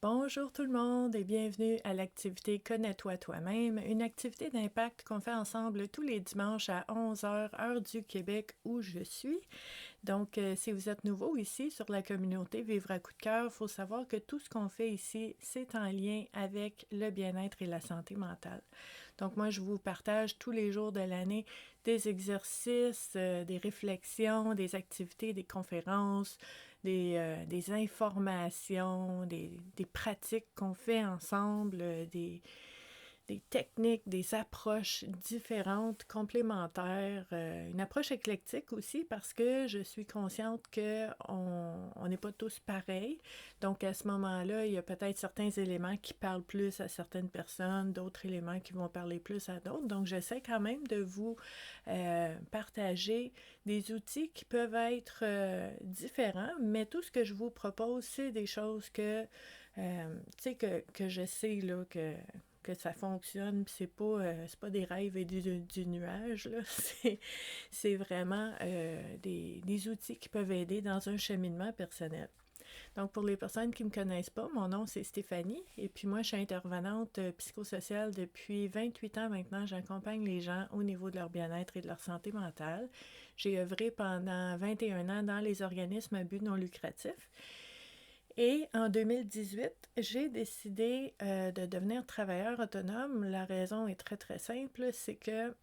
Bonjour tout le monde et bienvenue à l'activité Connais-toi toi-même, une activité d'impact qu'on fait ensemble tous les dimanches à 11 heures, heure du Québec où je suis. Donc, si vous êtes nouveau ici sur la communauté Vivre à coup de cœur, il faut savoir que tout ce qu'on fait ici, c'est en lien avec le bien-être et la santé mentale. Donc, moi, je vous partage tous les jours de l'année des exercices, des réflexions, des activités, des conférences, des informations, des pratiques qu'on fait ensemble, des techniques, des approches différentes, complémentaires, une approche éclectique aussi parce que je suis consciente qu'on n'est pas tous pareils. Donc à ce moment-là, il y a peut-être certains éléments qui parlent plus à certaines personnes, d'autres éléments qui vont parler plus à d'autres. Donc j'essaie quand même de vous partager des outils qui peuvent être différents, mais tout ce que je vous propose, c'est des choses que je sais là, que ça fonctionne, puis c'est pas des rêves et du nuage, là. C'est vraiment des outils qui peuvent aider dans un cheminement personnel. Donc, pour les personnes qui ne me connaissent pas, mon nom c'est Stéphanie, et puis moi je suis intervenante psychosociale depuis 28 ans maintenant. J'accompagne les gens au niveau de leur bien-être et de leur santé mentale. J'ai œuvré pendant 21 ans dans les organismes à but non lucratif. Et en 2018, j'ai décidé de devenir travailleur autonome. La raison est très très simple, c'est que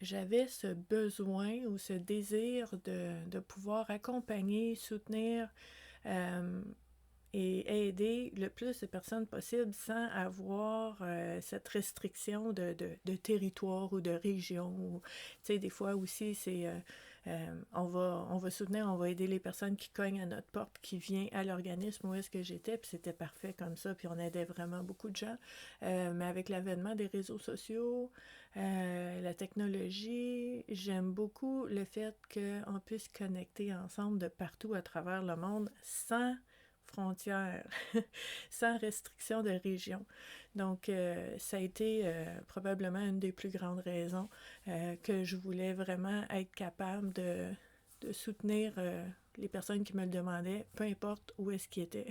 j'avais ce besoin ou ce désir de pouvoir accompagner, soutenir et aider le plus de personnes possible sans avoir cette restriction de territoire ou de région. Tu sais, des fois aussi, c'est on va soutenir, on va aider les personnes qui cognent à notre porte, qui viennent à l'organisme où est-ce que j'étais, puis c'était parfait comme ça, puis on aidait vraiment beaucoup de gens. Mais avec l'avènement des réseaux sociaux, la technologie, j'aime beaucoup le fait qu'on puisse connecter ensemble de partout à travers le monde sans frontières, sans restriction de région. Donc, ça a été probablement une des plus grandes raisons que je voulais vraiment être capable de soutenir les personnes qui me le demandaient, peu importe où est-ce qu'ils étaient.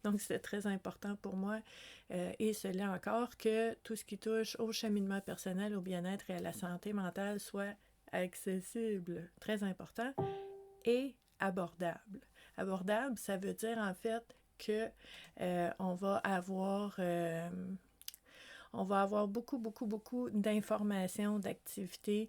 Donc, c'était très important pour moi et cela encore que tout ce qui touche au cheminement personnel, au bien-être et à la santé mentale soit accessible, très important, et abordable. Abordable, ça veut dire en fait que on va avoir beaucoup d'informations, d'activités,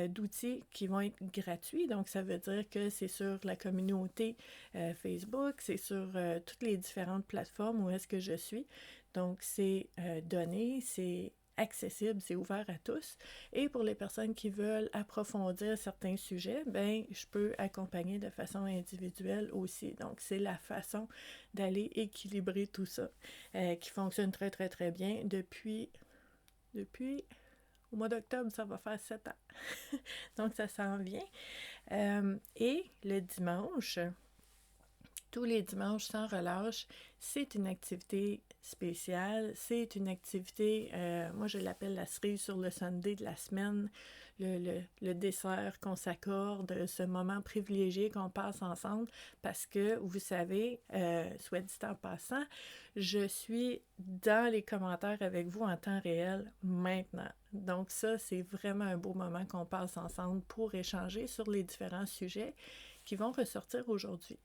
d'outils qui vont être gratuits. Donc, ça veut dire que c'est sur la communauté Facebook, c'est sur toutes les différentes plateformes où est-ce que je suis. Donc, c'est donné, c'est accessible, c'est ouvert à tous. Et pour les personnes qui veulent approfondir certains sujets, ben je peux accompagner de façon individuelle aussi. Donc, c'est la façon d'aller équilibrer tout ça qui fonctionne très, très, très bien depuis au mois d'octobre, ça va faire 7 ans. Donc, ça s'en vient. Et le dimanche, tous les dimanches sans relâche, c'est une activité spéciale. C'est une activité, moi je l'appelle la cerise sur le sundae de la semaine, le dessert qu'on s'accorde, ce moment privilégié qu'on passe ensemble parce que, vous savez, soit dit en passant, je suis dans les commentaires avec vous en temps réel maintenant. Donc ça, c'est vraiment un beau moment qu'on passe ensemble pour échanger sur les différents sujets qui vont ressortir aujourd'hui.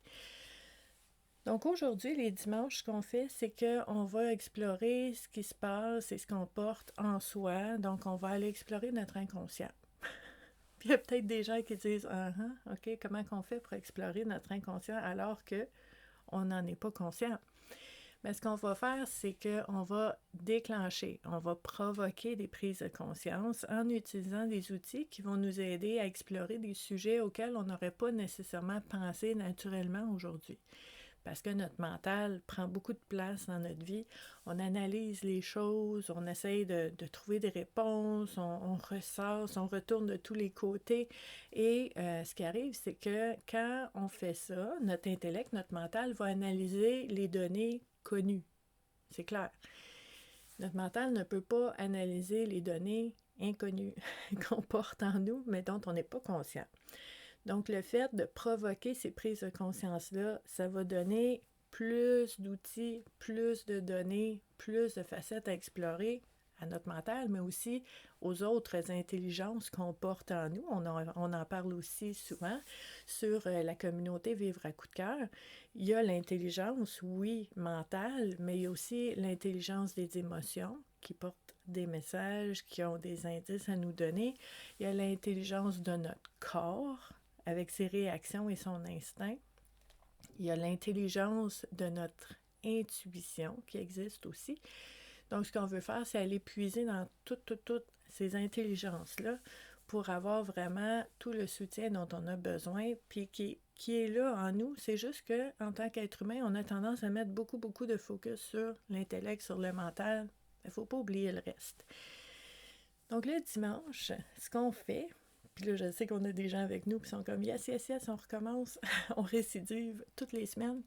Donc aujourd'hui, les dimanches, ce qu'on fait, c'est qu'on va explorer ce qui se passe et ce qu'on porte en soi. Donc on va aller explorer notre inconscient. Puis il y a peut-être des gens qui disent OK, comment qu'on fait pour explorer notre inconscient alors qu'on n'en est pas conscient? Mais ce qu'on va faire, c'est qu'on va déclencher, on va provoquer des prises de conscience en utilisant des outils qui vont nous aider à explorer des sujets auxquels on n'aurait pas nécessairement pensé naturellement aujourd'hui. Parce que notre mental prend beaucoup de place dans notre vie. On analyse les choses, on essaye de trouver des réponses, on ressasse, on retourne de tous les côtés. Et ce qui arrive, c'est que quand on fait ça, notre intellect, notre mental va analyser les données connues. C'est clair. Notre mental ne peut pas analyser les données inconnues qu'on porte en nous, mais dont on n'est pas conscient. Donc, le fait de provoquer ces prises de conscience-là, ça va donner plus d'outils, plus de données, plus de facettes à explorer à notre mental, mais aussi aux autres intelligences qu'on porte en nous. On en parle aussi souvent sur la communauté Vivre à coup de cœur. Il y a l'intelligence, oui, mentale, mais il y a aussi l'intelligence des émotions qui portent des messages, qui ont des indices à nous donner. Il y a l'intelligence de notre corps avec ses réactions et son instinct. Il y a l'intelligence de notre intuition qui existe aussi. Donc, ce qu'on veut faire, c'est aller puiser dans toutes ces intelligences-là pour avoir vraiment tout le soutien dont on a besoin, puis qui est là en nous. C'est juste qu'en tant qu'être humain, on a tendance à mettre beaucoup de focus sur l'intellect, sur le mental. Il ne faut pas oublier le reste. Donc, le dimanche, ce qu'on fait, puis là, je sais qu'on a des gens avec nous qui sont comme « Yes, on recommence, on récidive toutes les semaines ».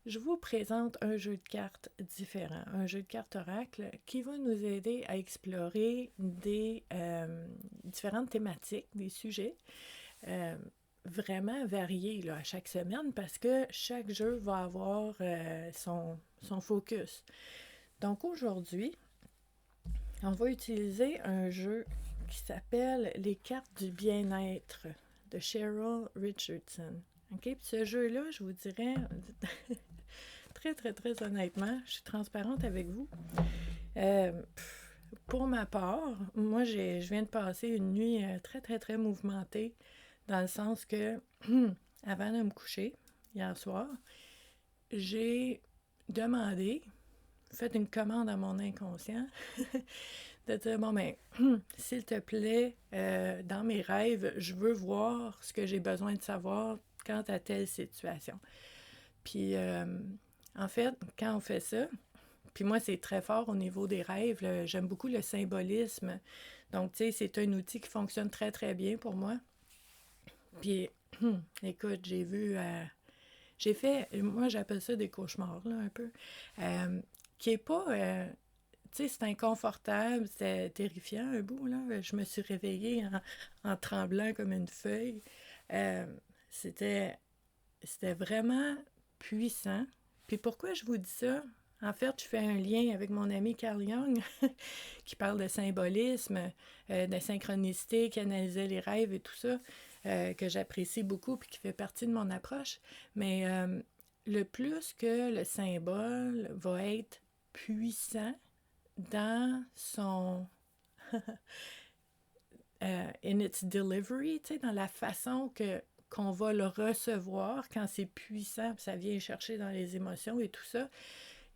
Je vous présente un jeu de cartes différent, un jeu de cartes oracle qui va nous aider à explorer des différentes thématiques, des sujets vraiment variés là, à chaque semaine parce que chaque jeu va avoir son focus. Donc aujourd'hui, on va utiliser un jeu qui s'appelle Les cartes du bien-être de Cheryl Richardson. Okay? Puis ce jeu-là, je vous dirais, très honnêtement, je suis transparente avec vous. Pour ma part, moi, je viens de passer une nuit très mouvementée, dans le sens que, avant de me coucher, hier soir, j'ai demandé, fait une commande à mon inconscient, de dire, bon, ben, s'il te plaît, dans mes rêves, je veux voir ce que j'ai besoin de savoir quant à telle situation. Puis, en fait, quand on fait ça, puis moi, c'est très fort au niveau des rêves, là, j'aime beaucoup le symbolisme. Donc, tu sais, c'est un outil qui fonctionne très bien pour moi. Puis, écoute, j'ai fait, moi, j'appelle ça des cauchemars, là, un peu, qui est pas... tu sais, c'est inconfortable, c'était terrifiant un bout, là. Je me suis réveillée en tremblant comme une feuille. C'était vraiment puissant. Puis pourquoi je vous dis ça? En fait, je fais un lien avec mon ami Carl Jung qui parle de symbolisme, de synchronicité, qui analysait les rêves et tout ça, que j'apprécie beaucoup puis qui fait partie de mon approche. Mais le plus que le symbole va être puissant dans son... in its delivery, tu sais, dans la façon qu'on va le recevoir quand c'est puissant, ça vient chercher dans les émotions et tout ça,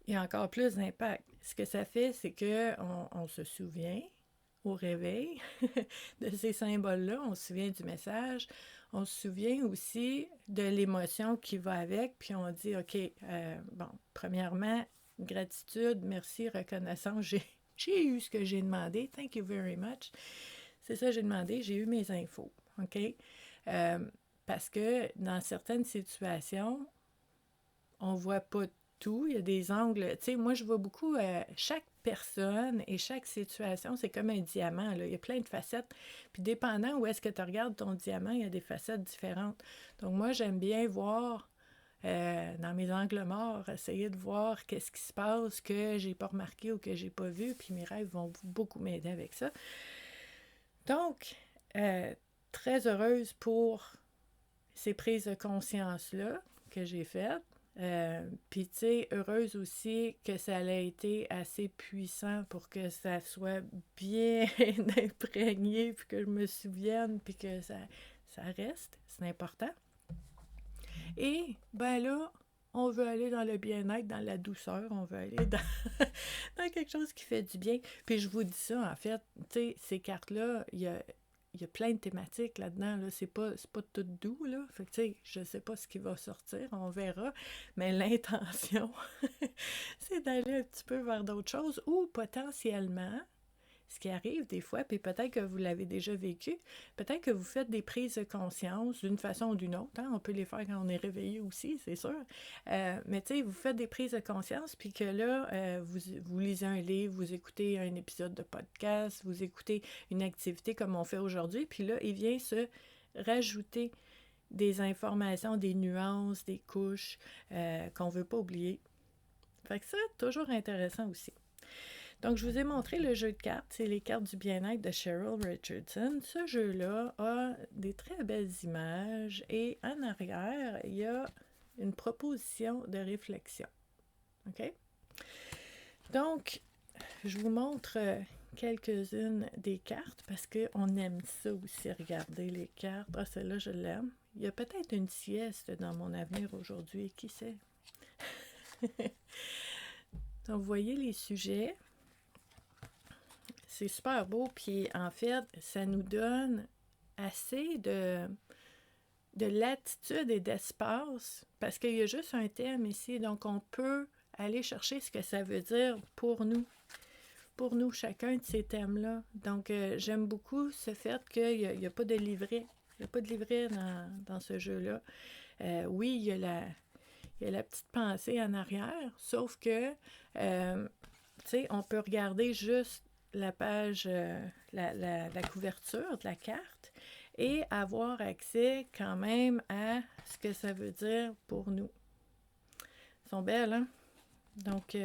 il y a encore plus d'impact. Ce que ça fait, c'est qu'on se souvient au réveil de ces symboles-là, on se souvient du message, on se souvient aussi de l'émotion qui va avec, puis on dit, OK, bon, premièrement, gratitude, merci, reconnaissance, j'ai eu ce que j'ai demandé, thank you very much. C'est ça que j'ai demandé, j'ai eu mes infos, OK? Parce que dans certaines situations, on voit pas tout, il y a des angles, tu sais, moi je vois beaucoup, chaque personne et chaque situation, c'est comme un diamant, là, il y a plein de facettes, puis dépendant où est-ce que tu regardes ton diamant, il y a des facettes différentes. Donc moi j'aime bien voir, dans mes angles morts, essayer de voir qu'est-ce qui se passe que j'ai pas remarqué ou que j'ai pas vu, puis mes rêves vont beaucoup m'aider avec ça. Donc, très heureuse pour ces prises de conscience-là que j'ai faites. Puis, tu sais, heureuse aussi que ça a été assez puissant pour que ça soit bien imprégné, puis que je me souvienne, puis que ça reste. C'est important. Et, ben là, on veut aller dans le bien-être, dans la douceur, on veut aller dans quelque chose qui fait du bien. Puis je vous dis ça, en fait, tu sais, ces cartes-là, il y a plein de thématiques là-dedans, là. C'est pas tout doux, là. Fait que, tu sais, je sais pas ce qui va sortir, on verra. Mais l'intention, c'est d'aller un petit peu vers d'autres choses ou potentiellement, ce qui arrive des fois, puis peut-être que vous l'avez déjà vécu, peut-être que vous faites des prises de conscience d'une façon ou d'une autre, hein? On peut les faire quand on est réveillé aussi, c'est sûr, mais tu sais, vous faites des prises de conscience, puis que là, vous lisez un livre, vous écoutez un épisode de podcast, vous écoutez une activité comme on fait aujourd'hui, puis là, il vient se rajouter des informations, des nuances, des couches qu'on ne veut pas oublier. Fait que ça, toujours intéressant aussi. Donc, je vous ai montré le jeu de cartes. C'est les cartes du bien-être de Cheryl Richardson. Ce jeu-là a des très belles images et en arrière, il y a une proposition de réflexion. OK? Donc, je vous montre quelques-unes des cartes parce qu'on aime ça aussi, regarder les cartes. Ah, celle-là, je l'aime. Il y a peut-être une sieste dans mon avenir aujourd'hui, qui sait? Donc, vous voyez les sujets. C'est super beau, puis en fait, ça nous donne assez de latitude et d'espace, parce qu'il y a juste un thème ici, donc on peut aller chercher ce que ça veut dire pour nous, chacun de ces thèmes-là. Donc, j'aime beaucoup ce fait qu'il n'y a pas de livret. Il n'y a pas de livret dans ce jeu-là. Oui, il y a la petite pensée en arrière, sauf que, tu sais, on peut regarder juste la page, la couverture de la carte et avoir accès quand même à ce que ça veut dire pour nous. Elles sont belles, hein? Donc,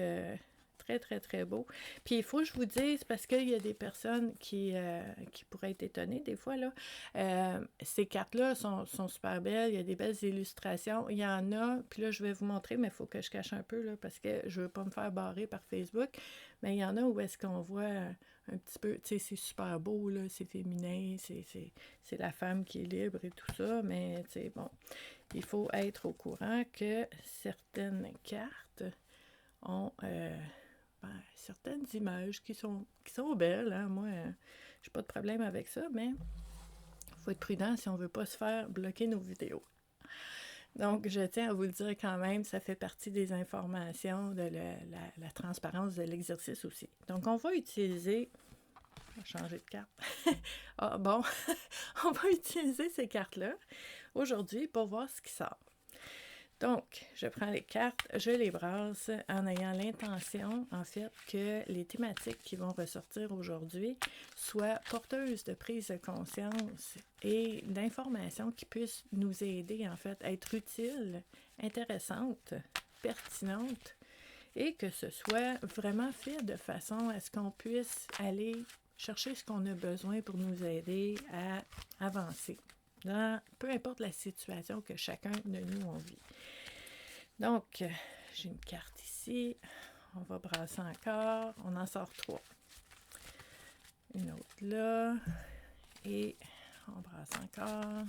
très, très, très beau. Puis, il faut que je vous dise, parce qu'il y a des personnes qui pourraient être étonnées des fois, là, ces cartes-là sont super belles, il y a des belles illustrations. Il y en a, puis là, je vais vous montrer, mais il faut que je cache un peu, là, parce que je veux pas me faire barrer par Facebook. Mais il y en a où est-ce qu'on voit un petit peu, tu sais, c'est super beau, là, c'est féminin, c'est la femme qui est libre et tout ça, mais, tu sais, bon, il faut être au courant que certaines cartes ont certaines images qui sont belles. Hein? Moi, j'ai pas de problème avec ça, mais il faut être prudent si on veut pas se faire bloquer nos vidéos. Donc, je tiens à vous le dire quand même, ça fait partie des informations de la transparence de l'exercice aussi. Donc, on va utiliser... On va changer de carte. Ah bon, on va utiliser ces cartes-là aujourd'hui pour voir ce qui sort. Donc, je prends les cartes, je les brasse en ayant l'intention, en fait, que les thématiques qui vont ressortir aujourd'hui soient porteuses de prise de conscience et d'informations qui puissent nous aider, en fait, à être utiles, intéressantes, pertinentes, et que ce soit vraiment fait de façon à ce qu'on puisse aller chercher ce qu'on a besoin pour nous aider à avancer, dans peu importe la situation que chacun de nous en vit. Donc, j'ai une carte ici. On va brasser encore. On en sort 3. Une autre là. Et on brasse encore.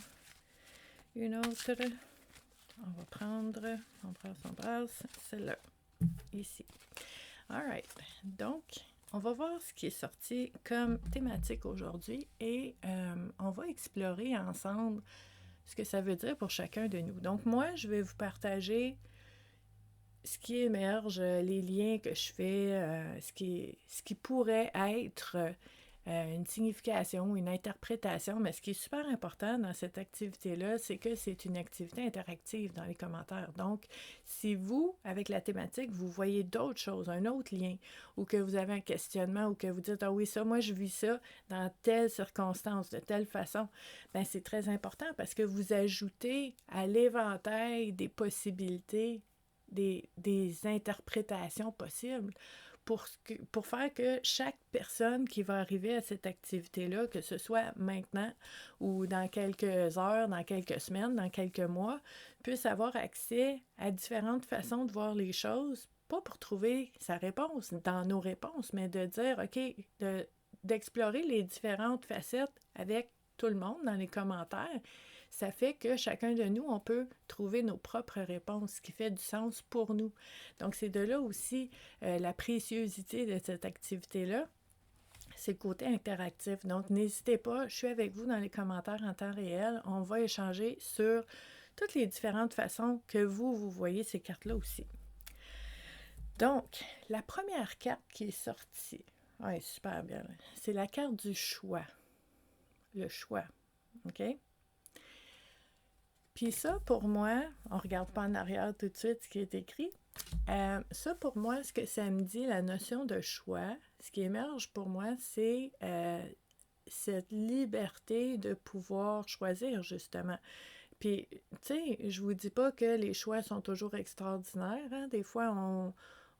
Une autre. On va prendre. On brasse. Celle-là. Ici. Alright. Donc, on va voir ce qui est sorti comme thématique aujourd'hui et on va explorer ensemble ce que ça veut dire pour chacun de nous. Donc, moi, je vais vous partager ce qui émerge, les liens que je fais, ce qui pourrait être une signification, une interprétation, mais ce qui est super important dans cette activité-là, c'est que c'est une activité interactive dans les commentaires. Donc, si vous, avec la thématique, vous voyez d'autres choses, un autre lien, ou que vous avez un questionnement, ou que vous dites « Ah oui, ça, moi, je vis ça dans telle circonstance, de telle façon », bien, c'est très important parce que vous ajoutez à l'éventail des possibilités des interprétations possibles pour faire que chaque personne qui va arriver à cette activité-là, que ce soit maintenant ou dans quelques heures, dans quelques semaines, dans quelques mois, puisse avoir accès à différentes façons de voir les choses, pas pour trouver sa réponse dans nos réponses, mais de dire, OK, d'explorer les différentes facettes avec tout le monde dans les commentaires. Ça fait que chacun de nous, on peut trouver nos propres réponses, ce qui fait du sens pour nous. Donc, c'est de là aussi la préciosité de cette activité-là, c'est le côté interactif. Donc, n'hésitez pas, je suis avec vous dans les commentaires en temps réel. On va échanger sur toutes les différentes façons que vous voyez ces cartes-là aussi. Donc, la première carte qui est sortie, ouais, super bien, c'est la carte du choix. Le choix, OK? Puis ça, pour moi, on ne regarde pas en arrière tout de suite ce qui est écrit. Ça, pour moi, ce que ça me dit, la notion de choix, ce qui émerge pour moi, c'est cette liberté de pouvoir choisir, justement. Puis, tu sais, je vous dis pas que les choix sont toujours extraordinaires, hein. Des fois,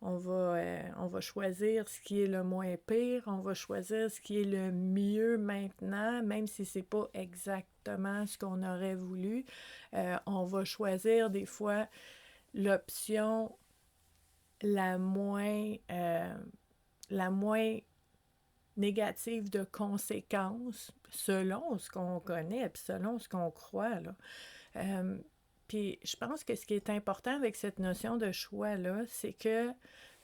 on va choisir ce qui est le moins pire, on va choisir ce qui est le mieux maintenant, même si c'est pas exactement ce qu'on aurait voulu. On va choisir des fois l'option la moins, euh, la moins négative de conséquences selon ce qu'on connaît, puis selon ce qu'on croit, là. Euh, Puis je pense que ce qui est important avec cette notion de choix-là, c'est que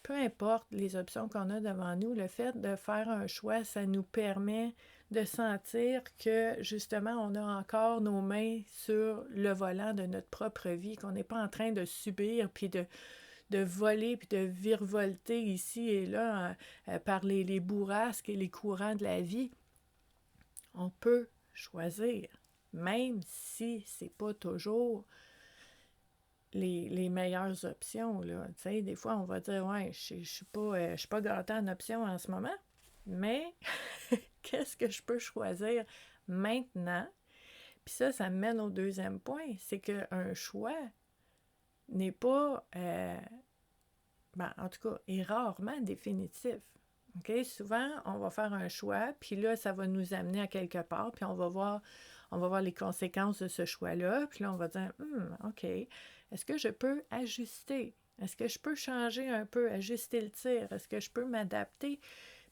peu importe les options qu'on a devant nous, le fait de faire un choix, ça nous permet de sentir que justement on a encore nos mains sur le volant de notre propre vie, qu'on n'est pas en train de subir puis de voler puis de virevolter ici et là par les bourrasques et les courants de la vie. On peut choisir, même si c'est pas toujours les meilleures options, là. Tu sais, des fois, on va dire, ouais, je suis pas gâtée en option en ce moment, mais qu'est-ce que je peux choisir maintenant? Puis ça me mène au deuxième point, c'est qu'un choix n'est pas, en tout cas, est rarement définitif. OK? Souvent, on va faire un choix, puis là, ça va nous amener à quelque part, puis on va voir les conséquences de ce choix-là, puis là, on va dire, OK, est-ce que je peux ajuster? Est-ce que je peux changer un peu, ajuster le tir? Est-ce que je peux m'adapter,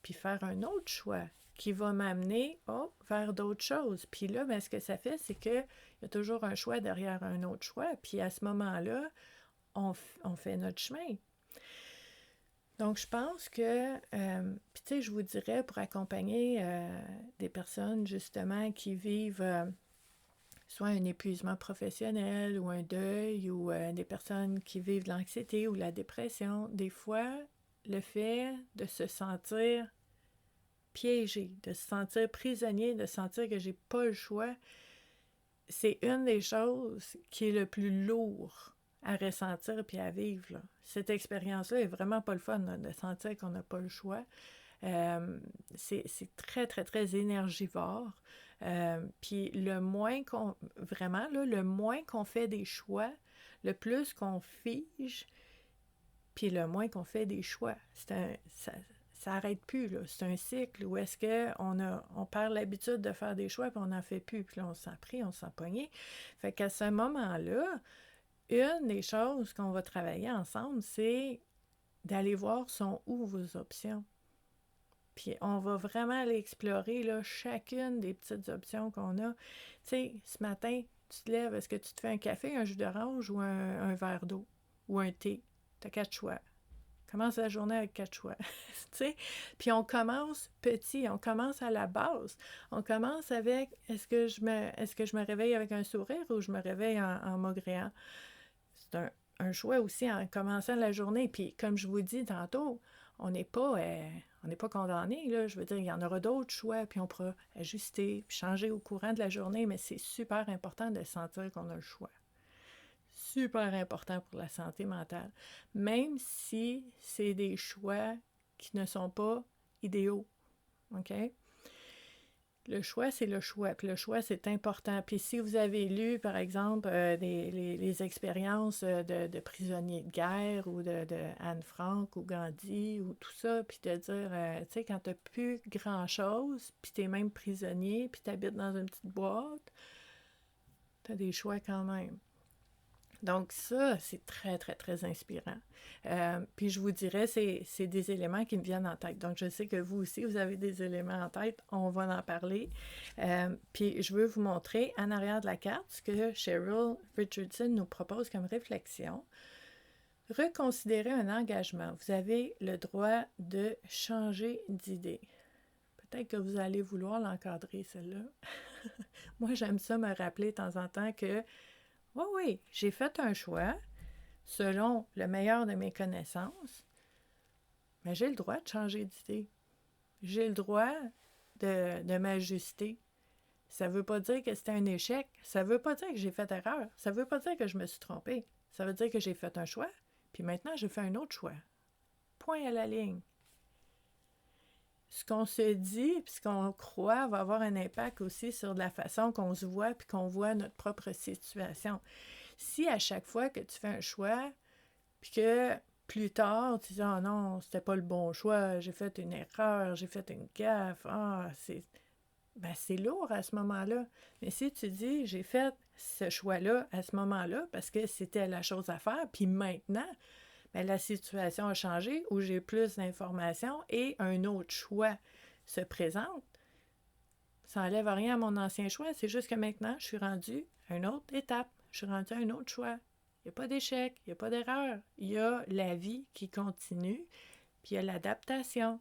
puis faire un autre choix qui va m'amener vers d'autres choses? Puis là, ce que ça fait, c'est qu'il y a toujours un choix derrière un autre choix, puis à ce moment-là, on fait notre chemin. Donc, je pense que, puis tu sais, je vous dirais, pour accompagner des personnes, justement, qui vivent soit un épuisement professionnel ou un deuil, ou des personnes qui vivent de l'anxiété ou la dépression, des fois, le fait de se sentir piégé, de se sentir prisonnier, de sentir que j'ai pas le choix, c'est une des choses qui est le plus lourd à ressentir puis à vivre, là. Cette expérience-là est vraiment pas le fun, là, de sentir qu'on n'a pas le choix. C'est très, très, très énergivore. Puis le moins vraiment, là, le moins qu'on fait des choix, le plus qu'on fige, puis le moins qu'on fait des choix. Ça n'arrête plus, là. C'est un cycle où est-ce qu'on perd l'habitude de faire des choix, puis on n'en fait plus. Puis là, on se sent pris, on se sent pogné. Fait qu'à ce moment-là, une des choses qu'on va travailler ensemble, c'est d'aller voir sont où vos options. Puis on va vraiment aller explorer là, chacune des petites options qu'on a. Tu sais, ce matin, tu te lèves, est-ce que tu te fais un café, un jus d'orange ou un verre d'eau ou un thé? Tu as 4 choix. Commence la journée avec 4 choix. Tu sais? Puis on commence petit, on commence à la base. On commence avec est-ce que je me réveille avec un sourire ou je me réveille en maugréant? C'est un choix aussi en commençant la journée. Puis comme je vous dis tantôt, on n'est pas condamné, là. Je veux dire, il y en aura d'autres choix, puis on pourra ajuster, puis changer au courant de la journée, mais c'est super important de sentir qu'on a le choix. Super important pour la santé mentale. Même si c'est des choix qui ne sont pas idéaux. OK? Le choix, c'est le choix. Puis le choix, c'est important. Puis si vous avez lu, par exemple, les expériences de prisonniers de guerre ou de Anne Frank ou Gandhi ou tout ça, puis de dire, tu sais, quand t'as plus grand-chose, puis t'es même prisonnier, puis t'habites dans une petite boîte, t'as des choix quand même. Donc ça, c'est très, très, très inspirant. Puis je vous dirais, c'est des éléments qui me viennent en tête. Donc je sais que vous aussi, vous avez des éléments en tête. On va en parler. Puis je veux vous montrer en arrière de la carte ce que Cheryl Richardson nous propose comme réflexion. Reconsidérer un engagement. Vous avez le droit de changer d'idée. Peut-être que vous allez vouloir l'encadrer, celle-là. Moi, j'aime ça me rappeler de temps en temps que oui, j'ai fait un choix selon le meilleur de mes connaissances, mais j'ai le droit de changer d'idée. J'ai le droit de m'ajuster. Ça ne veut pas dire que c'était un échec. Ça ne veut pas dire que j'ai fait erreur. Ça ne veut pas dire que je me suis trompée. Ça veut dire que j'ai fait un choix, puis maintenant, je fais un autre choix. Point à la ligne. ce qu'on se dit puis ce qu'on croit va avoir un impact aussi sur la façon qu'on se voit puis qu'on voit notre propre situation. Si à chaque fois que tu fais un choix, puis que plus tard, tu dis « Ah non, c'était pas le bon choix, j'ai fait une erreur, j'ai fait une gaffe, c'est lourd à ce moment-là. » Mais si tu dis « J'ai fait ce choix-là à ce moment-là parce que c'était la chose à faire, puis maintenant, la situation a changé où j'ai plus d'informations et un autre choix se présente. Ça n'enlève rien à mon ancien choix, c'est juste que maintenant, je suis rendue à une autre étape, je suis rendue à un autre choix. Il n'y a pas d'échec, il n'y a pas d'erreur. Il y a la vie qui continue, puis il y a l'adaptation.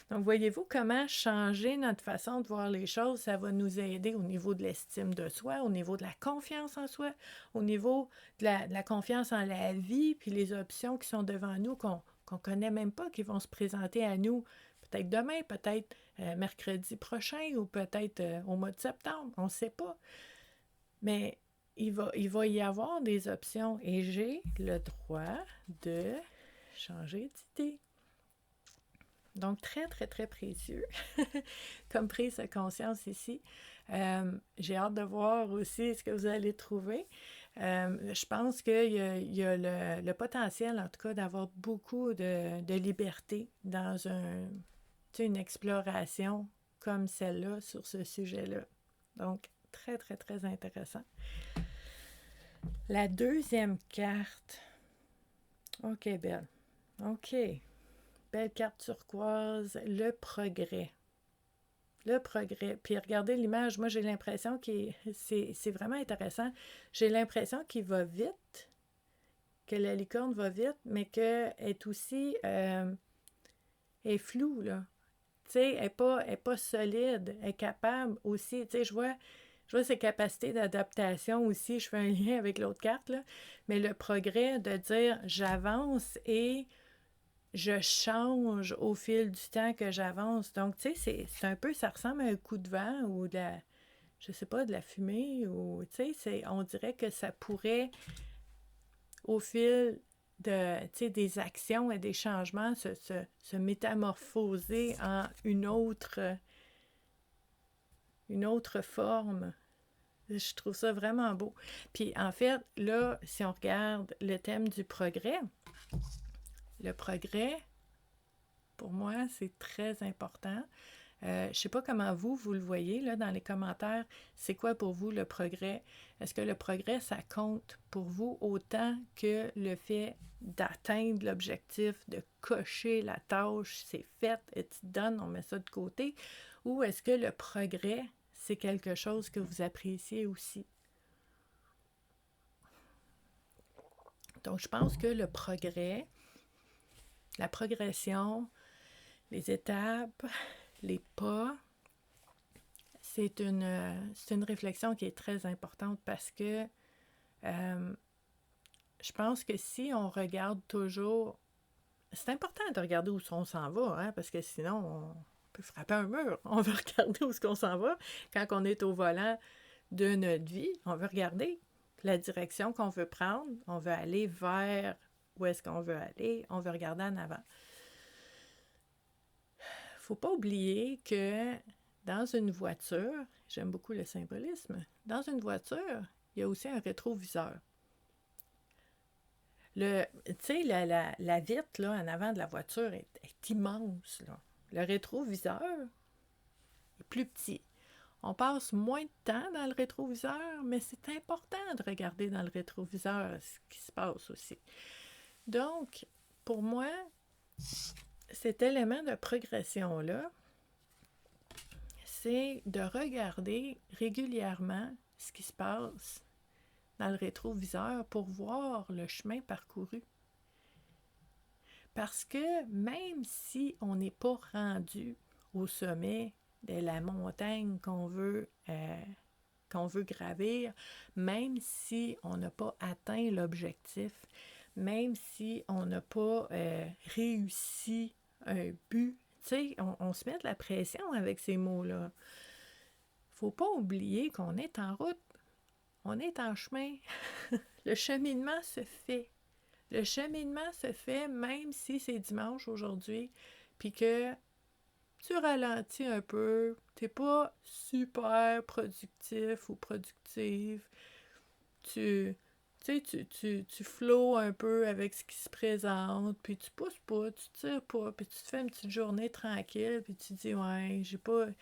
Donc, voyez-vous comment changer notre façon de voir les choses, ça va nous aider au niveau de l'estime de soi, au niveau de la confiance en soi, au niveau de la confiance en la vie, puis les options qui sont devant nous, qu'on ne connaît même pas, qui vont se présenter à nous, peut-être demain, peut-être mercredi prochain, ou peut-être au mois de septembre, on ne sait pas. Mais il va y avoir des options et j'ai le droit de changer d'idée. Donc, très, très, très précieux comme prise de conscience ici. J'ai hâte de voir aussi ce que vous allez trouver. Je pense qu'il y a le potentiel, en tout cas, d'avoir beaucoup de liberté dans une exploration comme celle-là sur ce sujet-là. Donc, très, très, très intéressant. La deuxième carte. OK, belle. OK. Belle carte turquoise. Le progrès. Le progrès. Puis regardez l'image. Moi, j'ai l'impression que c'est vraiment intéressant. J'ai l'impression qu'il va vite, que la licorne va vite, mais qu'elle est aussi est floue, là. Tu sais, elle n'est pas solide. Elle est capable aussi. Tu sais, je vois ses capacités d'adaptation aussi. Je fais un lien avec l'autre carte, là. Mais le progrès de dire j'avance et je change au fil du temps que j'avance. Donc, tu sais, c'est un peu, ça ressemble à un coup de vent ou de la, je sais pas, de la fumée ou, tu sais, on dirait que ça pourrait, au fil de, tu sais, des actions et des changements, se métamorphoser en une autre forme. Je trouve ça vraiment beau. Puis en fait, là, si on regarde le thème du progrès, le progrès, pour moi, c'est très important. Je ne sais pas comment vous le voyez là, dans les commentaires. C'est quoi pour vous le progrès? Est-ce que le progrès, ça compte pour vous autant que le fait d'atteindre l'objectif, de cocher la tâche, c'est fait, it's done, on met ça de côté? Ou est-ce que le progrès, c'est quelque chose que vous appréciez aussi? Donc, je pense que le progrès, la progression, les étapes, les pas, c'est une réflexion qui est très importante parce que je pense que si on regarde toujours, c'est important de regarder où on s'en va, hein, parce que sinon on peut frapper un mur. On veut regarder où est-ce qu'on s'en va. Quand on est au volant de notre vie, on veut regarder la direction qu'on veut prendre, on veut aller vers où est-ce qu'on veut aller, on veut regarder en avant. Faut pas oublier que dans une voiture, j'aime beaucoup le symbolisme, dans une voiture, il y a aussi un rétroviseur. Tu sais, la vitre là, en avant de la voiture est immense, là. Le rétroviseur est plus petit. On passe moins de temps dans le rétroviseur, mais c'est important de regarder dans le rétroviseur ce qui se passe aussi. Donc, pour moi, cet élément de progression-là, c'est de regarder régulièrement ce qui se passe dans le rétroviseur pour voir le chemin parcouru. Parce que même si on n'est pas rendu au sommet de la montagne qu'on veut gravir, même si on n'a pas atteint l'objectif, même si on n'a pas réussi un but, tu sais, on se met de la pression avec ces mots-là. Faut pas oublier qu'on est en route, on est en chemin. Le cheminement se fait. Le cheminement se fait même si c'est dimanche aujourd'hui, puis que tu ralentis un peu, t'es pas super productif ou productive, tu tu flows un peu avec ce qui se présente, puis tu pousses pas, tu tires pas, puis tu te fais une petite journée tranquille, puis tu te dis, ouais, j'ai pas, tu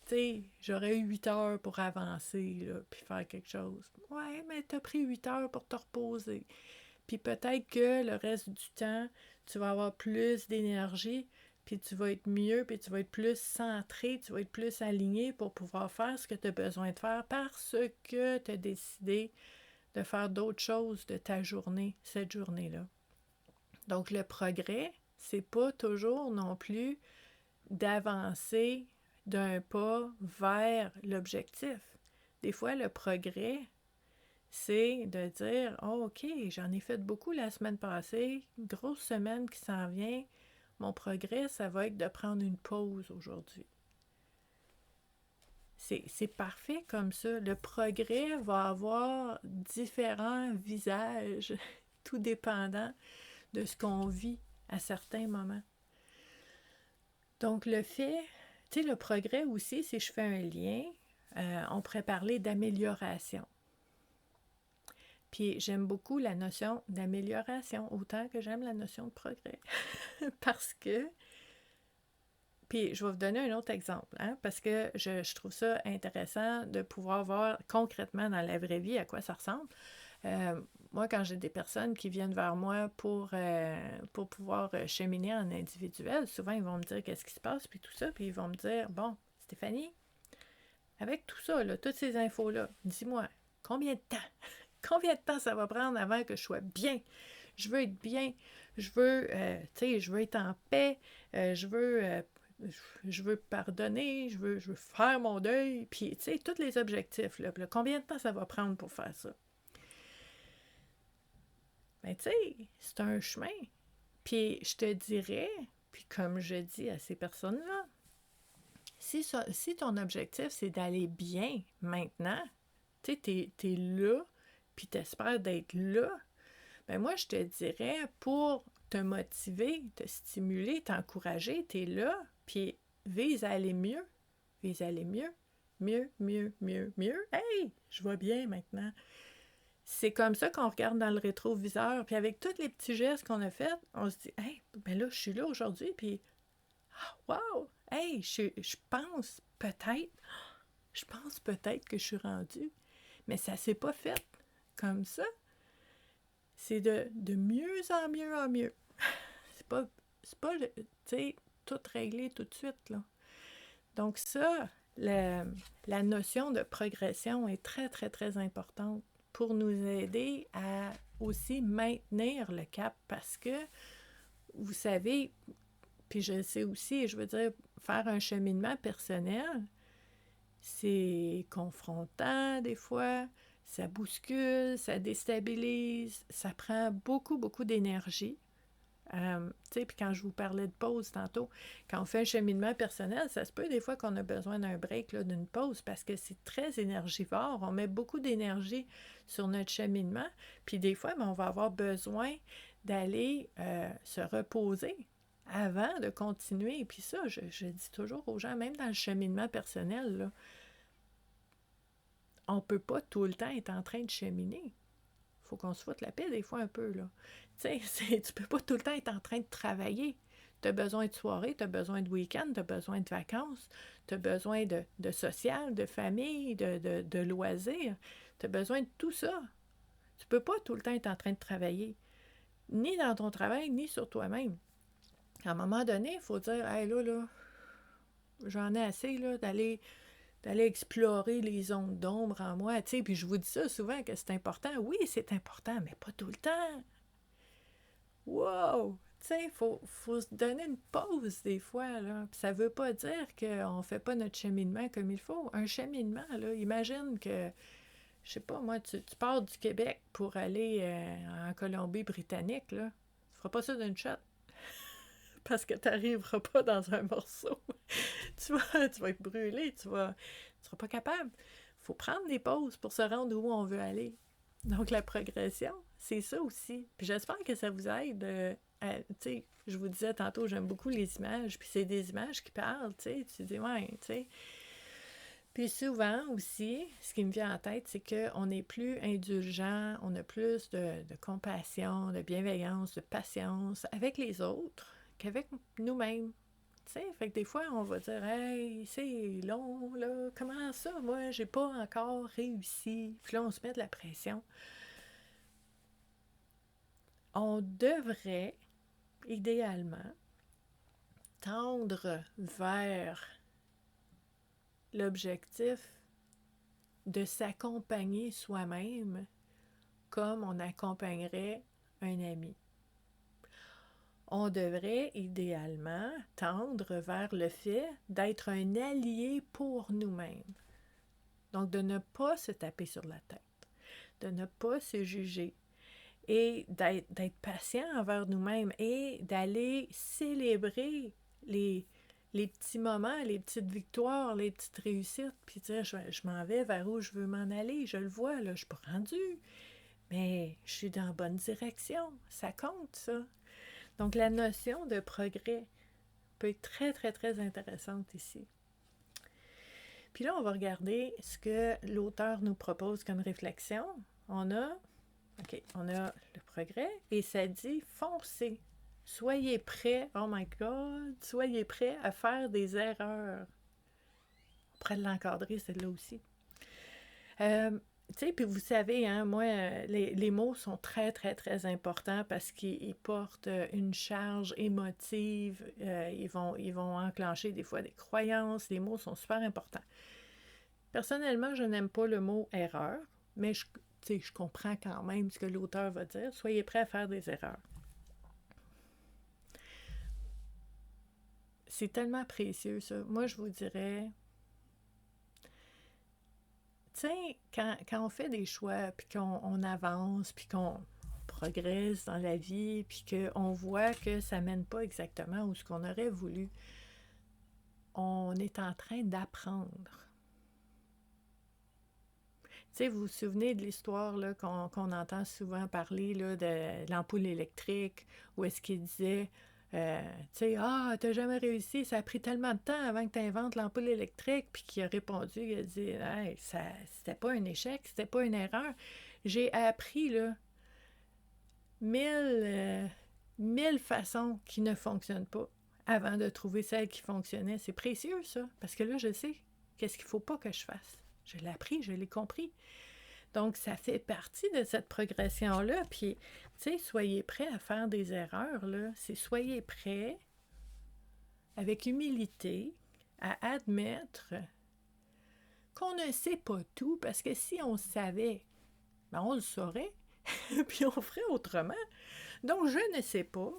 sais, j'aurais eu 8 heures pour avancer, là, puis faire quelque chose. Ouais, mais t'as pris 8 heures pour te reposer. Puis peut-être que le reste du temps, tu vas avoir plus d'énergie, puis tu vas être mieux, puis tu vas être plus centré, tu vas être plus aligné pour pouvoir faire ce que tu as besoin de faire parce que tu as décidé de faire d'autres choses de ta journée, cette journée-là. Donc le progrès, c'est pas toujours non plus d'avancer d'un pas vers l'objectif. Des fois, le progrès, c'est de dire, oh, OK, j'en ai fait beaucoup la semaine passée, une grosse semaine qui s'en vient. Mon progrès, ça va être de prendre une pause aujourd'hui. C'est parfait comme ça. Le progrès va avoir différents visages, tout dépendant de ce qu'on vit à certains moments. Donc, le fait, tu sais, le progrès aussi, si je fais un lien, on pourrait parler d'amélioration. Puis j'aime beaucoup la notion d'amélioration, autant que j'aime la notion de progrès. Parce que, puis je vais vous donner un autre exemple, hein, parce que je trouve ça intéressant de pouvoir voir concrètement dans la vraie vie à quoi ça ressemble. Moi, quand j'ai des personnes qui viennent vers moi pour pouvoir cheminer en individuel, souvent ils vont me dire qu'est-ce qui se passe, puis tout ça, puis ils vont me dire, bon, Stéphanie, avec tout ça, là, toutes ces infos-là, dis-moi, combien de temps? Combien de temps ça va prendre avant que je sois bien? Je veux être bien, je veux, je veux être en paix, je veux pardonner, je veux faire mon deuil, puis, tu sais, tous les objectifs, là, combien de temps ça va prendre pour faire ça? Ben, tu sais, c'est un chemin. Puis, je te dirais, puis comme je dis à ces personnes-là, si ton objectif, c'est d'aller bien maintenant, tu sais, t'es là, puis t'espères d'être là, ben moi, je te dirais, pour te motiver, te stimuler, t'encourager, t'es là, puis vise à aller mieux. Vise à aller mieux. Mieux, mieux, mieux, mieux. Hey, je vais bien maintenant. C'est comme ça qu'on regarde dans le rétroviseur, puis avec tous les petits gestes qu'on a faits, on se dit, hey, ben là, je suis là aujourd'hui, puis wow, hey, je pense peut-être que je suis rendue, mais ça s'est pas fait comme ça. C'est de mieux en mieux. C'est pas tu sais, tout réglé tout de suite, là. Donc ça, la notion de progression est très, très, très importante pour nous aider à aussi maintenir le cap parce que, vous savez, puis je sais aussi, je veux dire, faire un cheminement personnel, c'est confrontant des fois, ça bouscule, ça déstabilise, ça prend beaucoup, beaucoup d'énergie. Tu sais, puis quand je vous parlais de pause tantôt, quand on fait un cheminement personnel, ça se peut des fois qu'on a besoin d'un break, là, d'une pause, parce que c'est très énergivore. On met beaucoup d'énergie sur notre cheminement, puis des fois, on va avoir besoin d'aller se reposer avant de continuer. Puis ça, je dis toujours aux gens, même dans le cheminement personnel, là, on ne peut pas tout le temps être en train de cheminer. Faut qu'on se foute la paix des fois un peu, là. Tu sais, tu peux pas tout le temps être en train de travailler. Tu as besoin de soirée, tu as besoin de week-end, tu as besoin de vacances, tu as besoin de social, de famille, de loisirs. Tu as besoin de tout ça. Tu peux pas tout le temps être en train de travailler, ni dans ton travail, ni sur toi-même. À un moment donné, il faut dire, hey, là, j'en ai assez, là, d'aller explorer les zones d'ombre en moi. Tu sais, puis je vous dis ça souvent que c'est important. Oui, c'est important, mais pas tout le temps. Wow! Tu sais, faut se donner une pause des fois, là. Puis ça veut pas dire qu'on fait pas notre cheminement comme il faut. Un cheminement, là, imagine que, je sais pas, moi, tu pars du Québec pour aller en Colombie-Britannique, là. Tu feras pas ça d'une shot. Parce que tu n'arriveras pas dans un morceau. tu vas être brûlé, tu seras pas capable. Il faut prendre des pauses pour se rendre où on veut aller. Donc, la progression, c'est ça aussi. Puis j'espère que ça vous aide tu sais, je vous disais tantôt, j'aime beaucoup les images, puis c'est des images qui parlent, tu sais, tu dis, ouais, tu sais. Puis souvent aussi, ce qui me vient en tête, c'est qu'on est plus indulgent, on a plus de compassion, de bienveillance, de patience avec les autres qu'avec nous-mêmes. Tu sais, fait que des fois, on va dire, hey, c'est long, là, comment ça, moi, j'ai pas encore réussi. Puis là, on se met de la pression. On devrait, idéalement, tendre vers l'objectif de s'accompagner soi-même comme on accompagnerait un ami. On devrait idéalement tendre vers le fait d'être un allié pour nous-mêmes. Donc, de ne pas se taper sur la tête, de ne pas se juger et d'être patient envers nous-mêmes et d'aller célébrer les petits moments, les petites victoires, les petites réussites, puis dire, je m'en vais vers où je veux m'en aller, je le vois, là, je ne suis pas rendue, mais je suis dans la bonne direction, ça compte, ça. Donc, la notion de progrès peut être très, très, très intéressante ici. Puis là, on va regarder ce que l'auteur nous propose comme réflexion. On a le progrès et ça dit foncez. Soyez prêts, oh my God, soyez prêts à faire des erreurs. On pourrait l'encadrer, celle-là aussi. Tu sais, puis vous savez, hein, moi, les mots sont très, très, très importants parce qu'ils portent une charge émotive. Ils vont enclencher des fois des croyances. Les mots sont super importants. Personnellement, je n'aime pas le mot erreur, mais je comprends quand même ce que l'auteur va dire. Soyez prêts à faire des erreurs. C'est tellement précieux, ça. Moi, je vous dirais, tu sais, quand on fait des choix, puis qu'on avance, puis qu'on progresse dans la vie, puis qu'on voit que ça mène pas exactement où ce qu'on aurait voulu, on est en train d'apprendre. Tu sais, vous vous souvenez de l'histoire là, qu'on entend souvent parler là, de l'ampoule électrique, où est-ce qu'il disait, tu sais, t'as jamais réussi, ça a pris tellement de temps avant que tu inventes l'ampoule électrique, puis qu'il a répondu, il a dit, hey, c'était pas un échec, c'était pas une erreur. J'ai appris, là, 1000 façons qui ne fonctionnent pas avant de trouver celle qui fonctionnait. C'est précieux, ça, parce que là, je sais qu'est-ce qu'il faut pas que je fasse. Je l'ai appris, je l'ai compris. Donc, ça fait partie de cette progression-là. Puis, tu sais, soyez prêts à faire des erreurs, là. C'est soyez prêts, avec humilité, à admettre qu'on ne sait pas tout, parce que si on savait, ben on le saurait, puis on ferait autrement. Donc, je ne sais pas.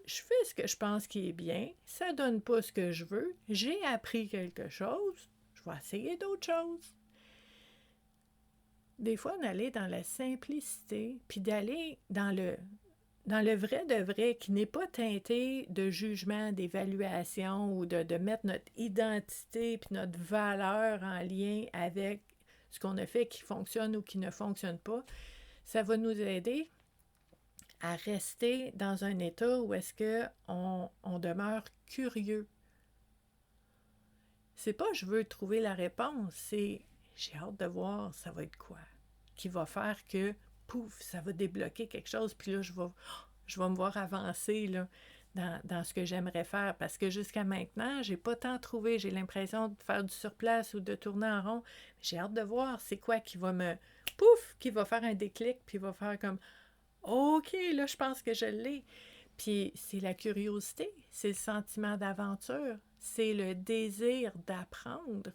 Je fais ce que je pense qui est bien. Ça donne pas ce que je veux. J'ai appris quelque chose. Je vais essayer d'autres choses. Des fois, d'aller dans la simplicité, puis d'aller dans le vrai de vrai, qui n'est pas teinté de jugement, d'évaluation ou de mettre notre identité puis notre valeur en lien avec ce qu'on a fait qui fonctionne ou qui ne fonctionne pas, ça va nous aider à rester dans un état où est-ce qu'on demeure curieux. C'est pas je veux trouver la réponse, c'est j'ai hâte de voir ça va être quoi, qui va faire que, pouf, ça va débloquer quelque chose, puis là, je vais me voir avancer là, dans ce que j'aimerais faire, parce que jusqu'à maintenant, j'ai pas tant trouvé, j'ai l'impression de faire du surplace ou de tourner en rond. J'ai hâte de voir c'est quoi qui va qui va faire un déclic, puis va faire comme, OK, là, je pense que je l'ai. Puis c'est la curiosité, c'est le sentiment d'aventure, c'est le désir d'apprendre,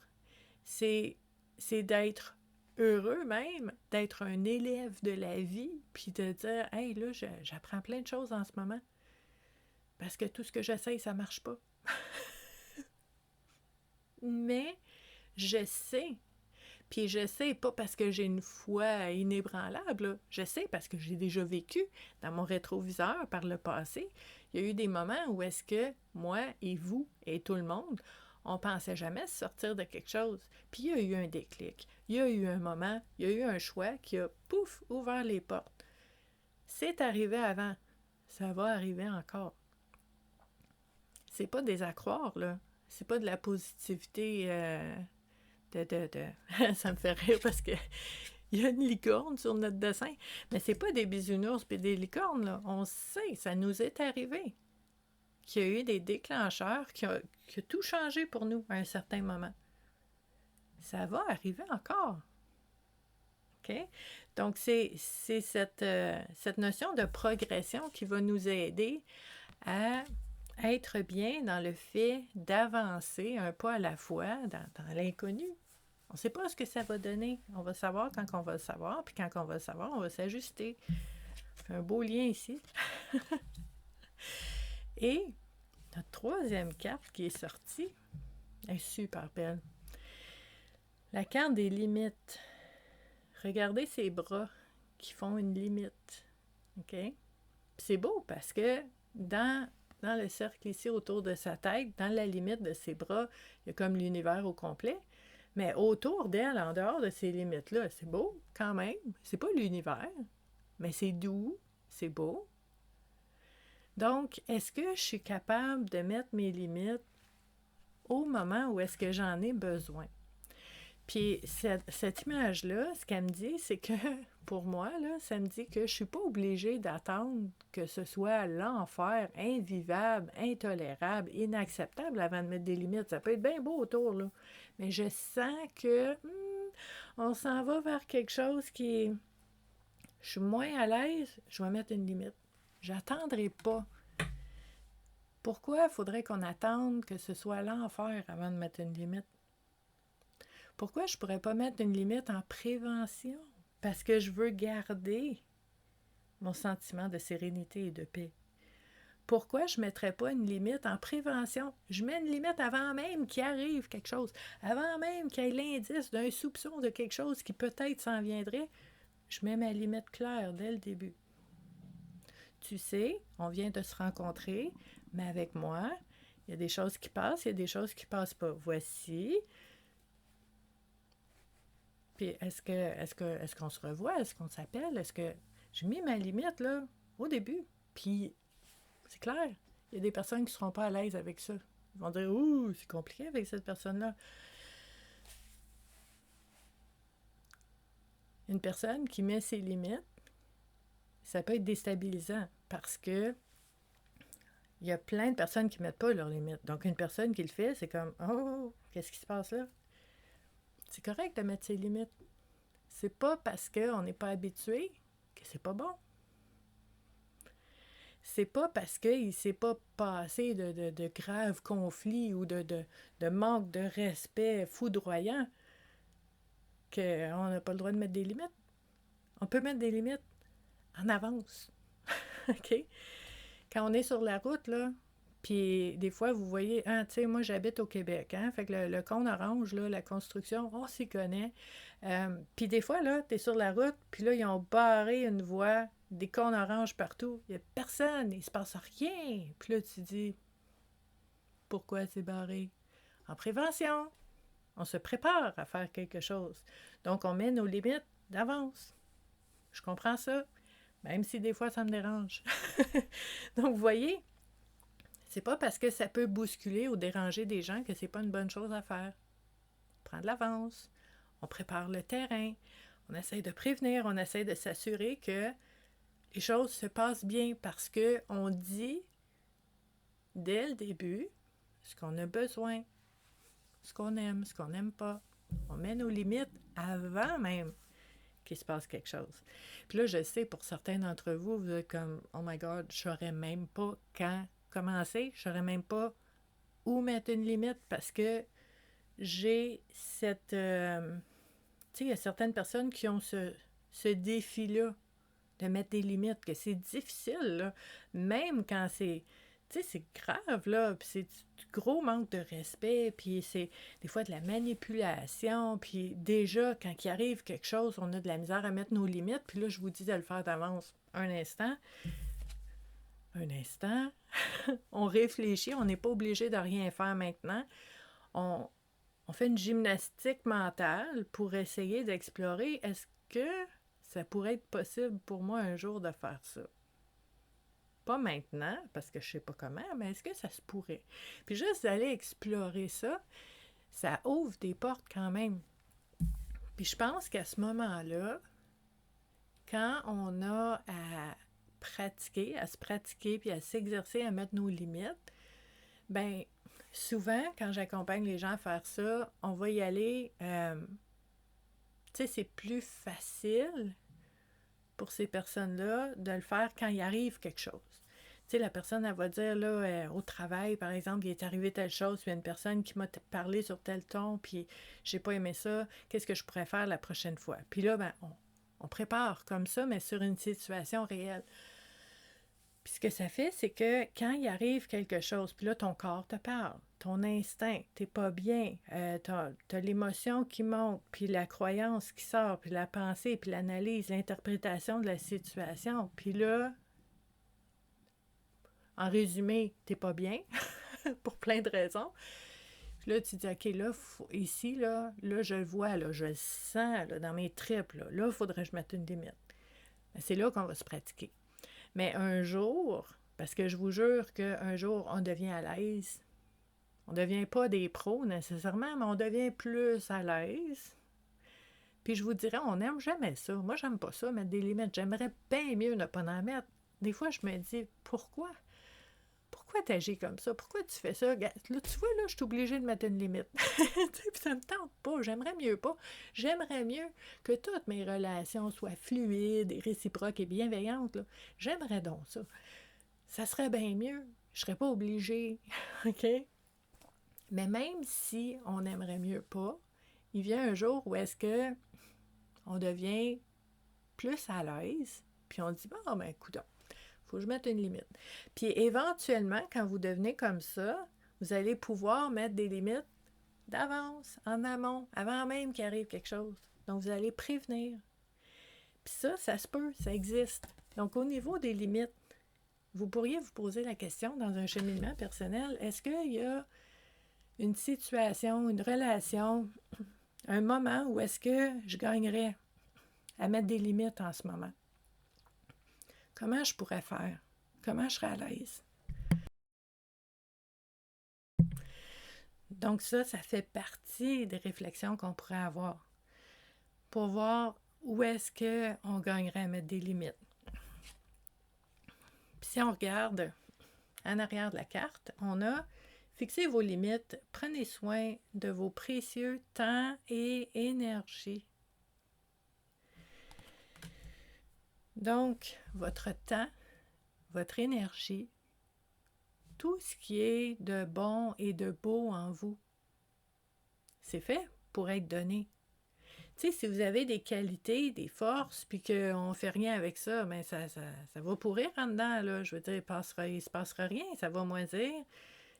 c'est d'être heureux même, d'être un élève de la vie, puis de dire, hey, là, j'apprends plein de choses en ce moment, parce que tout ce que j'essaye, ça marche pas. Mais je sais. Puis je sais pas parce que j'ai une foi inébranlable, là. Je sais parce que j'ai déjà vécu dans mon rétroviseur par le passé. Il y a eu des moments où est-ce que moi et vous et tout le monde, on pensait jamais se sortir de quelque chose. Puis il y a eu un déclic. Il y a eu un moment, il y a eu un choix qui a, pouf, ouvert les portes. C'est arrivé avant. Ça va arriver encore. C'est pas des accroires, là. C'est pas de la positivité Ça me fait rire parce que il y a une licorne sur notre dessin. Mais c'est pas des bisounours et des licornes, là. On sait, ça nous est arrivé. Qu'il y a eu des déclencheurs qui a tout changé pour nous à un certain moment. Ça va arriver encore. OK? Donc, c'est cette notion de progression qui va nous aider à être bien dans le fait d'avancer un pas à la fois dans l'inconnu. On ne sait pas ce que ça va donner. On va savoir quand on va le savoir, puis quand on va le savoir, on va s'ajuster. Un beau lien ici. Et notre troisième carte qui est sortie est super belle. La carte des limites. Regardez ces bras qui font une limite. OK? Puis c'est beau parce que dans le cercle ici autour de sa tête, dans la limite de ses bras, il y a comme l'univers au complet. Mais autour d'elle, en dehors de ces limites-là, c'est beau quand même. C'est pas l'univers, mais c'est doux, c'est beau. Donc, est-ce que je suis capable de mettre mes limites au moment où est-ce que j'en ai besoin? Puis cette image-là, ce qu'elle me dit, c'est que pour moi, là, ça me dit que je ne suis pas obligée d'attendre que ce soit l'enfer, invivable, intolérable, inacceptable avant de mettre des limites. Ça peut être bien beau autour, là. Mais je sens que on s'en va vers quelque chose qui est... Je suis moins à l'aise, je vais mettre une limite. J'attendrai pas. Pourquoi faudrait qu'on attende que ce soit l'enfer avant de mettre une limite? Pourquoi je ne pourrais pas mettre une limite en prévention? Parce que je veux garder mon sentiment de sérénité et de paix. Pourquoi je ne mettrais pas une limite en prévention? Je mets une limite avant même qu'il arrive quelque chose, avant même qu'il y ait l'indice d'un soupçon de quelque chose qui peut-être s'en viendrait. Je mets ma limite claire dès le début. Tu sais, on vient de se rencontrer, mais avec moi, il y a des choses qui passent, il y a des choses qui ne passent pas. Voici. Puis est-ce qu'on se revoit? Est-ce qu'on s'appelle? Est-ce que j'ai mis ma limite là au début? Puis c'est clair, il y a des personnes qui ne seront pas à l'aise avec ça. Ils vont dire ouh, c'est compliqué avec cette personne-là. Une personne qui met ses limites, ça peut être déstabilisant parce que il y a plein de personnes qui ne mettent pas leurs limites. Donc une personne qui le fait, c'est comme oh, qu'est-ce qui se passe là? C'est correct de mettre ses limites. C'est pas parce qu'on n'est pas habitué que c'est pas bon. C'est pas parce qu'il ne s'est pas passé de graves conflits ou de manque de respect foudroyant qu'on n'a pas le droit de mettre des limites. On peut mettre des limites en avance. OK? Quand on est sur la route, là, puis des fois, vous voyez, tu sais, moi, j'habite au Québec, hein, fait que le cône orange, là, la construction, on s'y connaît. Puis des fois, là, t'es sur la route, puis là, ils ont barré une voie, des cônes oranges partout. Il n'y a personne, il se passe rien. Puis là, tu dis, pourquoi c'est barré? En prévention, on se prépare à faire quelque chose. Donc, on met nos limites d'avance. Je comprends ça, même si des fois, ça me dérange. Donc, vous voyez, c'est pas parce que ça peut bousculer ou déranger des gens que c'est pas une bonne chose à faire. On prend de l'avance, on prépare le terrain, on essaie de prévenir, on essaie de s'assurer que les choses se passent bien parce qu'on dit dès le début ce qu'on a besoin, ce qu'on aime, ce qu'on n'aime pas. On met nos limites avant même qu'il se passe quelque chose. Puis là, je sais, pour certains d'entre vous, vous êtes comme « Oh my God, je saurais même pas quand commencer, je saurais même pas où mettre une limite parce que j'ai cette... tu sais, il y a certaines personnes qui ont ce défi-là de mettre des limites, que c'est difficile, là, même quand c'est... Tu sais, c'est grave, là, puis c'est du gros manque de respect, puis c'est des fois de la manipulation, puis déjà, quand il arrive quelque chose, on a de la misère à mettre nos limites, puis là, je vous dis de le faire d'avance. Un instant, on réfléchit, on n'est pas obligé de rien faire maintenant. On fait une gymnastique mentale pour essayer d'explorer, est-ce que ça pourrait être possible pour moi un jour de faire ça? Pas maintenant, parce que je sais pas comment, mais est-ce que ça se pourrait? Puis juste d'aller explorer ça, ça ouvre des portes quand même. Puis je pense qu'à ce moment-là, quand on a à pratiquer, à se pratiquer, puis à s'exercer à mettre nos limites, ben souvent, quand j'accompagne les gens à faire ça, on va y aller, tu sais, c'est plus facile pour ces personnes-là de le faire quand il arrive quelque chose. Tu sais, la personne, elle va dire, là, au travail, par exemple, il est arrivé telle chose, puis il y a une personne qui m'a parlé sur tel ton, puis j'ai pas aimé ça, qu'est-ce que je pourrais faire la prochaine fois? Puis là, ben, on prépare comme ça, mais sur une situation réelle. Puis ce que ça fait, c'est que quand il arrive quelque chose, puis là, ton corps te parle, ton instinct, t'es pas bien, t'as l'émotion qui monte, puis la croyance qui sort, puis la pensée, puis l'analyse, l'interprétation de la situation. Puis là, en résumé, t'es pas bien, pour plein de raisons. Puis là, tu dis, OK, là, ici, là, je le vois, là, je le sens là, dans mes tripes, là, il faudrait que je mette une limite. Ben, c'est là qu'on va se pratiquer. Mais un jour, parce que je vous jure qu'un jour, on devient à l'aise. On ne devient pas des pros nécessairement, mais on devient plus à l'aise. Puis je vous dirais, on n'aime jamais ça. Moi, j'aime pas ça, mettre des limites. J'aimerais bien mieux ne pas en mettre. Des fois, je me dis, pourquoi? Pourquoi tu agis comme ça? Pourquoi tu fais ça? Là, tu vois, là, je suis obligée de mettre une limite. Puis ça me tente pas. J'aimerais mieux pas. J'aimerais mieux que toutes mes relations soient fluides et réciproques et bienveillantes. Là. J'aimerais donc ça. Ça serait bien mieux. Je serais pas obligée. OK? Mais même si on n'aimerait mieux pas, il vient un jour où est-ce que on devient plus à l'aise, puis on dit, bon, ben, écoute, faut que je mette une limite. Puis éventuellement, quand vous devenez comme ça, vous allez pouvoir mettre des limites d'avance, en amont, avant même qu'il arrive quelque chose. Donc, vous allez prévenir. Puis ça se peut, ça existe. Donc, au niveau des limites, vous pourriez vous poser la question dans un cheminement personnel, est-ce qu'il y a une situation, une relation, un moment où est-ce que je gagnerais à mettre des limites en ce moment? Comment je pourrais faire? Comment je serais à l'aise? Donc ça fait partie des réflexions qu'on pourrait avoir pour voir où est-ce qu'on gagnerait à mettre des limites. Puis si on regarde en arrière de la carte, on a fixé vos limites, prenez soin de vos précieux temps et énergie. Donc, votre temps, votre énergie, tout ce qui est de bon et de beau en vous, c'est fait pour être donné. Tu sais, si vous avez des qualités, des forces, puis qu'on ne fait rien avec ça, bien, ça va pourrir en dedans, là. Je veux dire, il ne se passera rien, ça va moisir,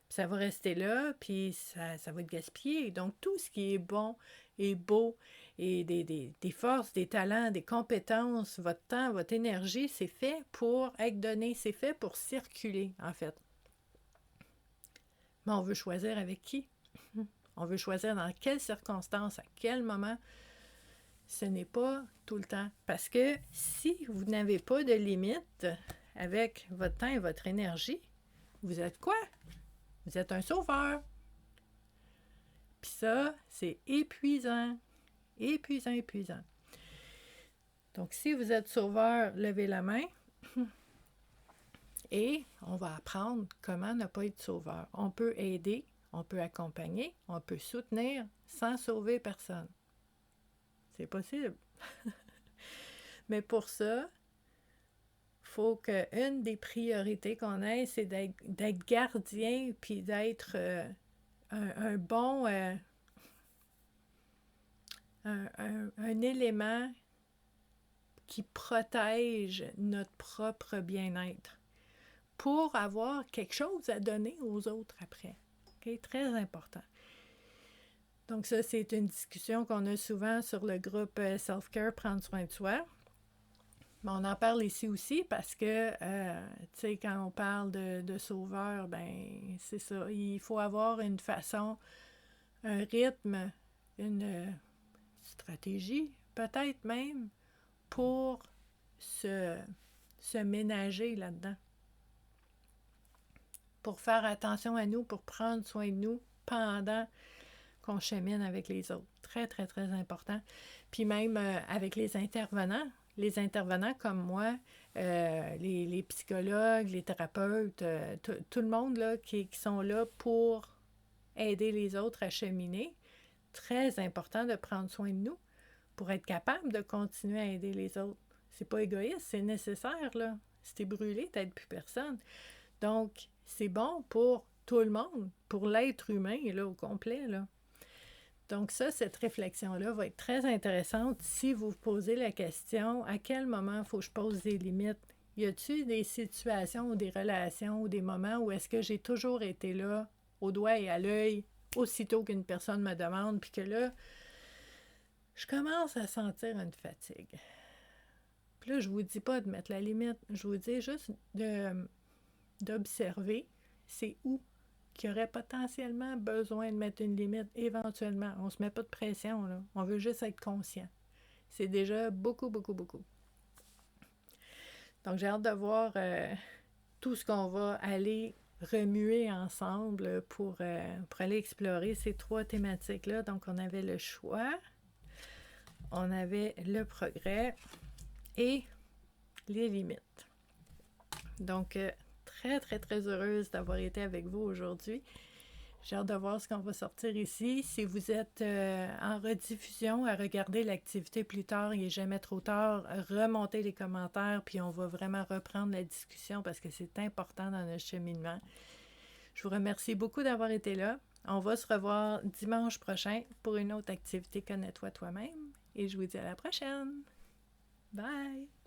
puis ça va rester là, puis ça va être gaspillé. Donc, tout ce qui est bon et beau, et des forces, des talents, des compétences, votre temps, votre énergie, c'est fait pour être donné, c'est fait pour circuler, en fait. Mais on veut choisir avec qui? On veut choisir dans quelles circonstances, à quel moment. Ce n'est pas tout le temps. Parce que si vous n'avez pas de limite avec votre temps et votre énergie, vous êtes quoi? Vous êtes un sauveur. Puis ça, c'est épuisant. Épuisant, épuisant. Donc, si vous êtes sauveur, levez la main. Et on va apprendre comment ne pas être sauveur. On peut aider, on peut accompagner, on peut soutenir sans sauver personne. C'est possible. Mais pour ça, il faut qu'une des priorités qu'on ait, c'est d'être gardien puis d'être un bon un élément qui protège notre propre bien-être pour avoir quelque chose à donner aux autres après. Okay? Très important. Donc ça, c'est une discussion qu'on a souvent sur le groupe Self-Care, prendre soin de soi. Mais on en parle ici aussi parce que, tu sais, quand on parle de sauveur, ben c'est ça. Il faut avoir une façon, un rythme, une stratégie, peut-être même, pour se ménager là-dedans. pour faire attention à nous, pour prendre soin de nous pendant qu'on chemine avec les autres. Très, très, très important. Puis même avec les intervenants comme moi, les psychologues, les thérapeutes, tout le monde là, qui sont là pour aider les autres à cheminer. Très important de prendre soin de nous pour être capable de continuer à aider les autres. C'est pas égoïste, c'est nécessaire, là. Si t'es brûlé, t'aides plus personne. Donc, c'est bon pour tout le monde, pour l'être humain, là, au complet, là. Donc ça, cette réflexion-là va être très intéressante si vous vous posez la question, à quel moment il faut que je pose des limites? Y a-t-il des situations ou des relations ou des moments où est-ce que j'ai toujours été là, au doigt et à l'œil, aussitôt qu'une personne me demande, puis que là, je commence à sentir une fatigue. Puis là, je vous dis pas de mettre la limite, je vous dis juste d'observer c'est où qu'il y aurait potentiellement besoin de mettre une limite éventuellement. On se met pas de pression, là. On veut juste être conscient. C'est déjà beaucoup, beaucoup, beaucoup. Donc, j'ai hâte de voir tout ce qu'on va aller remuer ensemble pour aller explorer ces 3 thématiques-là. Donc, on avait le choix, on avait le progrès et les limites. Donc, très, très, très heureuse d'avoir été avec vous aujourd'hui. J'ai hâte de voir ce qu'on va sortir ici. Si vous êtes en rediffusion à regarder l'activité plus tard, il n'est jamais trop tard, remontez les commentaires, puis on va vraiment reprendre la discussion parce que c'est important dans notre cheminement. Je vous remercie beaucoup d'avoir été là. On va se revoir dimanche prochain pour une autre activité Connais-toi toi-même. Et je vous dis à la prochaine. Bye!